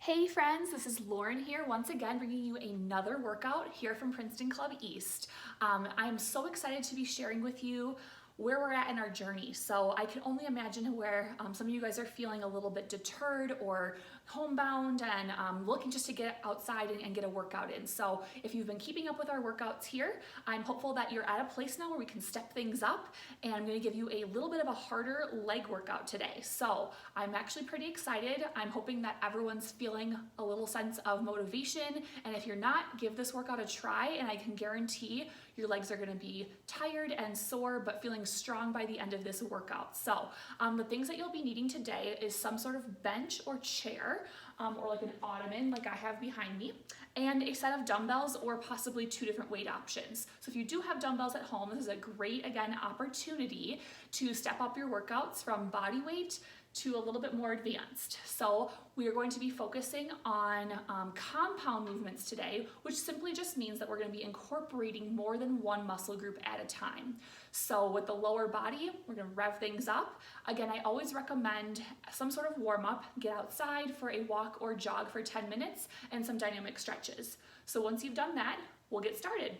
Hey friends, this is Lauren here once again bringing you another workout here from Princeton Club East. I am so excited to be sharing with you where we're at in our journey. So I can only imagine where some of you guys are feeling a little bit deterred or homebound and looking just to get outside and get a workout in. So if you've been keeping up with our workouts here, I'm hopeful that you're at a place now where we can step things up, and I'm going to give you a little bit of a harder leg workout today. So I'm actually pretty excited. I'm hoping that everyone's feeling a little sense of motivation, and if you're not, give this workout a try and I can guarantee your legs are going to be tired and sore but feeling strong by the end of this workout. So the things that you'll be needing today is some sort of bench or chair or like an ottoman like I have behind me, and a set of dumbbells or possibly two different weight options. So if you do have dumbbells at home, this is a great, again, opportunity to step up your workouts from body weight to a little bit more advanced. So we are going to be focusing on compound movements today, which simply just means that we're going to be incorporating more than one muscle group at a time. So with the lower body, we're going to rev things up. Again, I always recommend some sort of warm up. Get outside for a walk or jog for 10 minutes and some dynamic stretches. So once you've done that, we'll get started.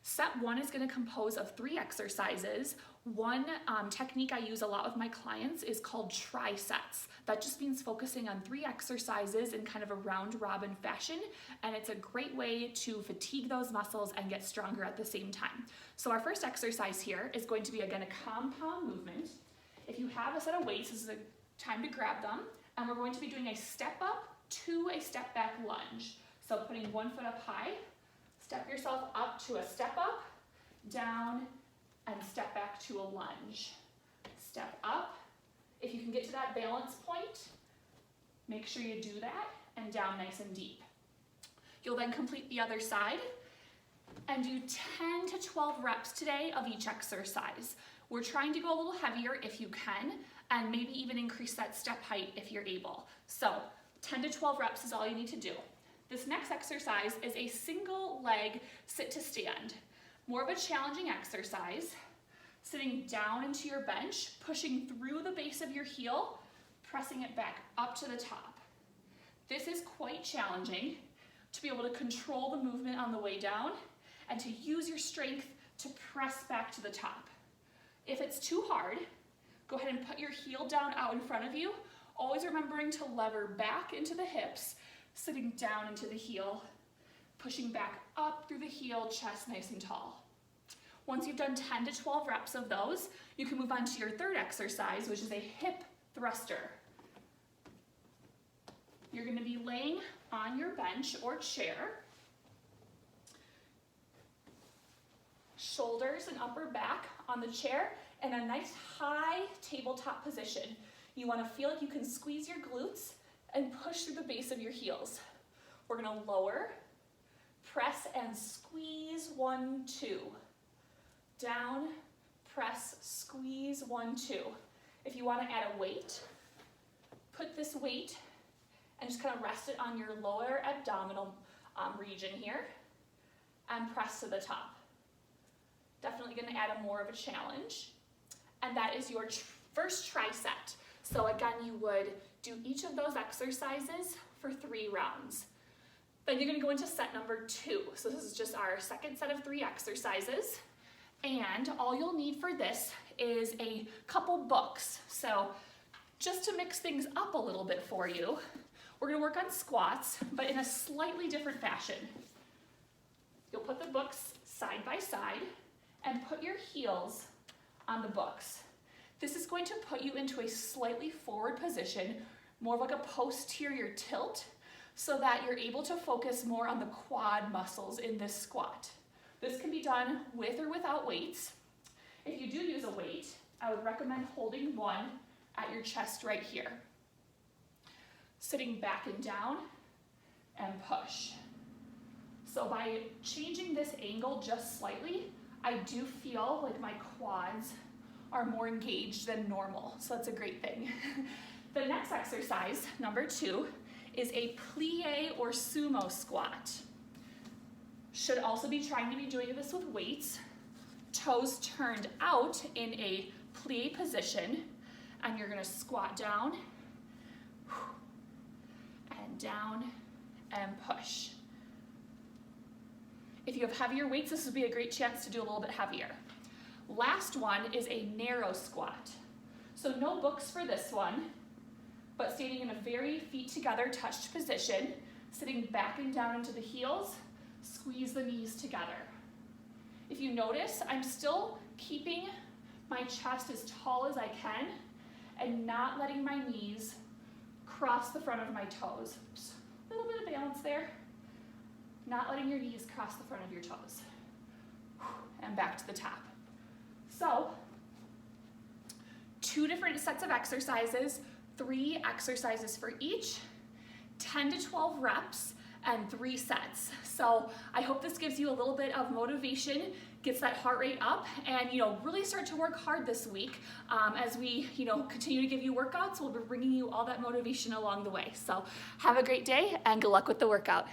Set one is going to compose of 3 exercises. One technique I use a lot with my clients is called trisets. That just means focusing on 3 exercises in kind of a round robin fashion, and it's a great way to fatigue those muscles and get stronger at the same time. So our first exercise here is going to be, again, a compound movement. If you have a set of weights, this is a time to grab them, and we're going to be doing a step up to a step back lunge. So putting one foot up high, step yourself up to a step up, down, and step back to a lunge. Step up. If you can get to that balance point, make sure you do that, and down nice and deep. You'll then complete the other side and do 10 to 12 reps today of each exercise. We're trying to go a little heavier if you can, and maybe even increase that step height if you're able. So 10 to 12 reps is all you need to do. This next exercise is a single leg sit to stand. More of a challenging exercise. Sitting down into your bench, pushing through the base of your heel, pressing it back up to the top. This is quite challenging to be able to control the movement on the way down and to use your strength to press back to the top. If it's too hard, go ahead and put your heel down out in front of you, always remembering to lever back into the hips, sitting down into the heel, pushing back up through the heel, chest nice and tall. Once you've done 10 to 12 reps of those, you can move on to your third exercise, which is a hip thruster. You're going to be laying on your bench or chair, shoulders and upper back on the chair, and a nice high tabletop position. You want to feel like you can squeeze your glutes and push through the base of your heels. We're going to lower, press and squeeze, 1, 2. Down, press, squeeze, 1, 2. If you want to add a weight, put this weight and just kind of rest it on your lower abdominal region here and press to the top. Definitely going to add more of a challenge. And that is your first tricep. So again, you would do each of those exercises for 3 rounds. Then you're going to go into set number 2. So this is just our second set of 3 exercises. And all you'll need for this is a couple books. So just to mix things up a little bit for you, we're going to work on squats, but in a slightly different fashion. You'll put the books side by side and put your heels on the books. This is going to put you into a slightly forward position, more of like a posterior tilt, so that you're able to focus more on the quad muscles in this squat. This can be done with or without weights. If you do use a weight, I would recommend holding one at your chest right here. Sitting back and down and push. So by changing this angle just slightly, I do feel like my quads are more engaged than normal, so that's a great thing. The next exercise, number 2, is a plie or sumo squat. Should also be trying to be doing this with weights. Toes turned out in a plie position, and you're going to squat down and and down and push. If you have heavier weights, this would be a great chance to do a little bit heavier. Last one is a narrow squat. So no books for this one, but standing in a very feet together touched position, sitting back and down into the heels, squeeze the knees together. If you notice, I'm still keeping my chest as tall as I can and not letting my knees cross the front of my toes. Just a little bit of balance there. Not letting your knees cross the front of your toes. And back to the top. So, 2 different sets of exercises, 3 exercises for each, 10 to 12 reps, and 3 sets. So I hope this gives you a little bit of motivation, gets that heart rate up, and really start to work hard this week. As we continue to give you workouts, we'll be bringing you all that motivation along the way. So have a great day and good luck with the workout.